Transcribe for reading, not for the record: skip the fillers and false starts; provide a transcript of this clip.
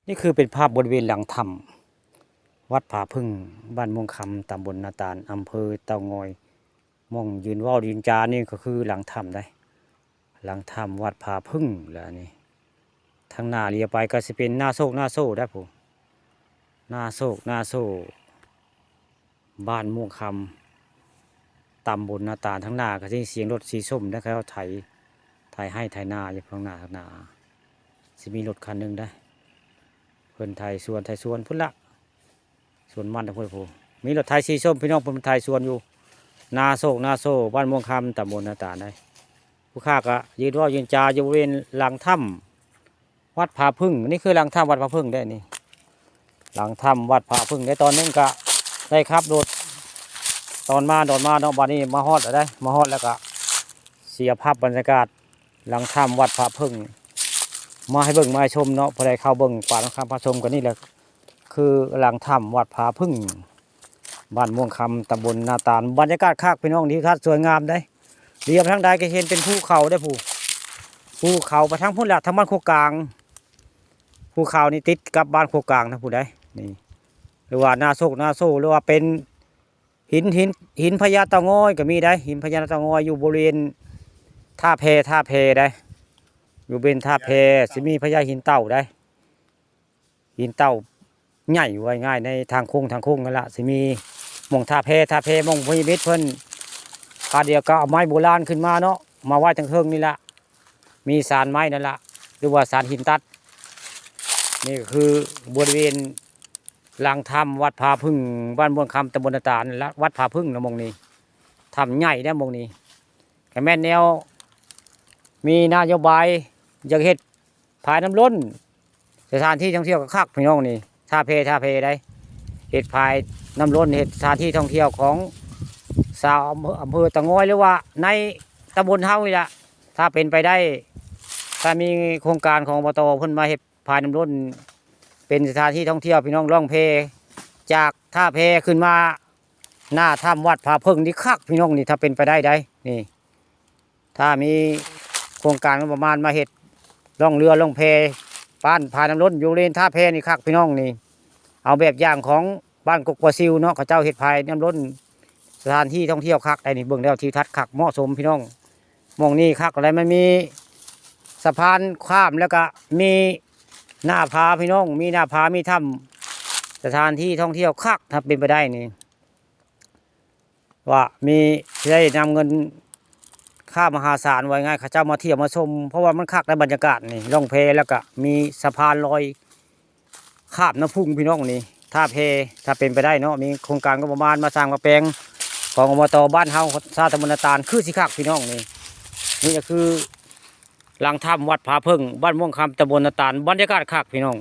นี่คือเป็นภาพบริเวณหลังถ้ำวัดผาพึ่งบ้านม่วงคำตำบลนาตาลอำเภอเต่างอยม่องยืนว่าวยืนจานี่ก็คือหลังถ้ำได้หลังถ้ำวัดผาพึ่งแล้วนี่ทางหน้าเลียไปก็จะเป็นหน้าโศกหน้าโซ่ได้ผมหน้าโศกหน้าโซ่บ้านม่วงคำตำบลนาตาลทั้งหน้าก็ที่เสียงรถสีส้มนะครับไถให้ไถนาอยู่ข้างหน้าข้างหน้าจะมีรถคันหนึ่งได้เพิ่นไทยสวนพุ่นละสวนมันนะพุ่นผู้มีรถไทยสีส้มพี่น้องเพิ่นไทยสวนอยู่นาโศกนาโซบ้านม่วงคำตำบลนาตาลได้ผู้ข้าก็ยืนว่ายืนจาอยู่บริเวณหลังถ้ำวัดผาพึ่งนี่คือหลังถ้ำวัดผาพึ่งได้นี่หลังถ้ำวัดผาพึ่งในตอนนึงก็ได้ครับโดดตอนมาเนาะบัดนี้มาฮอดได้มาฮอดแล้วก็เสียภาพบรรยากาศหลังถ้ำวัดผาพึ่งมาให้เบิ่งมาให้ชมเนาะพอได้เข้าเบิ่งป่าน้ำคำพาชมกันนี่แหละคือหลังถ้ำวัดผาพึ่งบ้านม่วงคำตำบลนาตาลบรรยากาศคักพี่น้องที่ทัดสวยงามได้เรียบทั้งใดก็เห็นเป็นภูเขาได้ภูเขาไปทั้งพุ่นละทั้งบ้านโคกลางภูเขานี่ติดกับบ้านโคกลางนะผู้ใดนี่หรือว่านาโซหรือว่าเป็นหินพญาเต่างอยก็มีได้หินพญาเต่างอยอยู่บริเวณท่าเพได้อยู่เป็นท่าเพจะมีพญาหินเต่าได้หินเต่าใหญ่ไว้ง่ายในทางโค้งนั่นแหละจะมีมองท่าเพมองพิมิตเพิ่นพาเดียวก็เอาไม้โบราณขึ้นมาเนาะมาไหว้ทางเทิงนี่แหละมีสารไม้นั่นแหละหรือว่าสารหินตัดนี่คือบริเวณลางถ้ำวัดผาพึ่งบ้านม่วงคำตำบลนาตาลและวัดผาพึ่งนะมองนี้ถ้ำใหญ่ได้มองนี้แต่แม่แนวมีนโยบายอยากเฮ็ดผายน้ำล้นสถานที่ท่องเที่ยวก็คักพี่น้องนี่ท่าเพได้เฮ็ดผายน้ำล้นเฮ็ดสถานที่ท่องเที่ยวของชาวอำเภอตะงอยหรือว่าในตำบลเฮานี่แหละถ้าเป็นไปได้ถ้ามีโครงการของอบต.เพิ่นมาเฮ็ดผายน้ำล้นเป็นสถานที่ท่องเที่ยวพี่น้องล่องเพจากท่าเพขึ้นมาหน้าถ้ำวัดผาพึ่งนี่คักพี่น้องนี่ถ้าเป็นไปได้นี่ถ้ามีโครงการประมาณมาเฮ็ดล่องเรือล่องเพป้านผายน้ำล้นอยู่เลนท่าเพนี่คักพี่น้องนี่เอาแบบอย่างของบ้านกกปะซิวเนาะเขาเจ้าเฮ็ดผายน้ำล้นสถานที่ท่องเที่ยวคักได้นี่เบิ่งแล้วทิวทัศน์คักเหมาะสมพี่น้องมองนี่คักอะไรมันมีสะพานข้ามแล้วก็มีหน้าผาพี่น้องมีหน้าผามีถ้ำสถานที่ท่องเที่ยวคักถ้าเป็นไปได้นี่ว่ามีได้นำเงินค่ามหาศาลไว้ง่ายข้าเจ้ามาเที่ยวมาชมเพราะว่ามันคักในบรรยากาศนี่ล่องเพแล้วก็มีสะพานลอยข้ามน้ำพุ่งพี่น้องนี่ท่าเพถ้าเป็นไปได้เนาะมีโครงการก็ประมาณมาสร้างมาแปลงของอบต.บ้านเฮาชาติตำบลนาตาลคือสิคักพี่น้องนี่ก็คือหลังถ้ำวัดผาพึ่งบ้านม่วงคำตำบลนาตาลบรรยากาศคักพี่น้อง